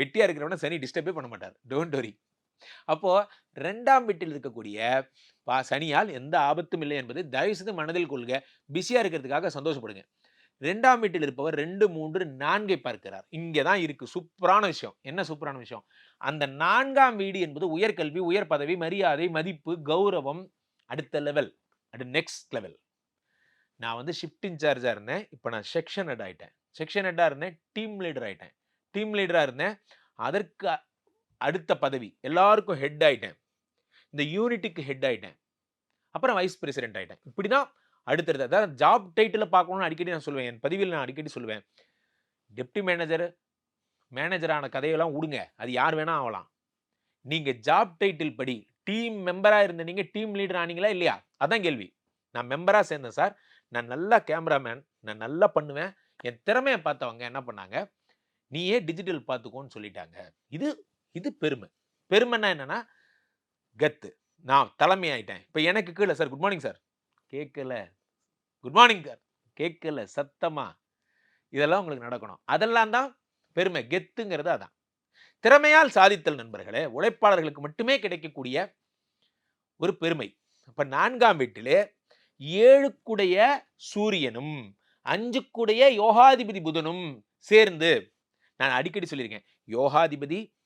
வெட்டியா இருக்கிறவன சனி டிஸ்டர்பே பண்ண மாட்டார். Don't worry. அப்போ 2ஆம் வீட்டில் இருக்கக்கூடிய சனியால் எந்த ஆபத்தும் இல்லை என்பதை தயவு செய்து மனதில் கொள்க. பிஸியா இருக்கிறதுக்காக சந்தோஷப்படுங்க. 2ஆம் வீட்டில் இருப்பவர் 2, 3, 4ஐ பார்க்கிறார். இங்க தான் இருக்கு சூப்பரான விஷயம். என்ன சூப்பரான விஷயம்? அந்த 4ஆம் வீடு என்பது உயர்கல்வி, உயர் பதவி, மரியாதை, மதிப்பு, கௌரவம், அடுத்த லெவல். அது நெக்ஸ்ட் லெவல். நான் வந்து ஷிஃப்ட் இன்சார்ஜா இருந்தேன். இப்ப நான் செக்ஷன் ஹெட் ஆயிட்டேன். செக்ஷன் ஹெட்டா இருந்தேன். டீம் லீடர் ஆயிட்டேன். டீம் லீடரா இருந்தேன். அதற்கு அடுத்த பதவி. எல்லாருக்கும் ஹெட் ஆயிட்டேன். இந்த யூனிட்டுக்கு ஹெட் ஆயிட்டேன். அப்புறம் வைஸ் பிரசிடென்ட் ஆயிட்டேன். இப்படிதான் அடுத்தடுத்து அதாவது ஜாப் டைட்டில பார்க்கணும்னு அடிக்கடி நான் சொல்லுவேன். என் பதிவில் நான் அடிக்கடி சொல்லுவேன். டெப்டி மேனேஜர், மேனேஜர் ஆன கதையெல்லாம் உடுங்க. அது யார் வேணா ஆவலாம். நீங்க ஜாப் டைட்டில் படி டீம் மெம்பரா இருந்த நீங்க டீம் லீடர் ஆனீங்களா இல்லையா? அதான் கேள்வி. நான் மெம்பரா சேர்ந்தேன் சார். நான் நல்லா கேமராமேன். நான் நல்லா பண்ணுவேன். என் திறமைய பார்த்தவங்க என்ன பண்ணாங்க, நீயே டிஜிட்டல் பார்த்துக்கோன்னு சொல்லிட்டாங்க. இது இது பெருமை. பெருமைன்னா என்னன்னா, கெத்து. நான் தலைமை ஆயிட்டேன். இப்ப எனக்கு கீழ சார் குட் மார்னிங் சார். கேட்கல. Good morning sir. கேட்கல சத்தமா. இதெல்லாம் உங்களுக்கு நடக்கணும். அதெல்லாம் தான் பெருமை. கெத்துங்கிறது அதான். திறமையால் சாதித்தல் நண்பர்களே, உழைப்பாளர்களுக்கு மட்டுமே கிடைக்கக்கூடிய ஒரு பெருமை. அப்ப 4ஆம் வீட்டிலே 7க்குடைய சூரியனும் 5க்குடைய யோகாதிபதி புதனும் சேர்ந்து நான் அடிக்கடி சொல்லியிருக்கேன். யோகாதிபதி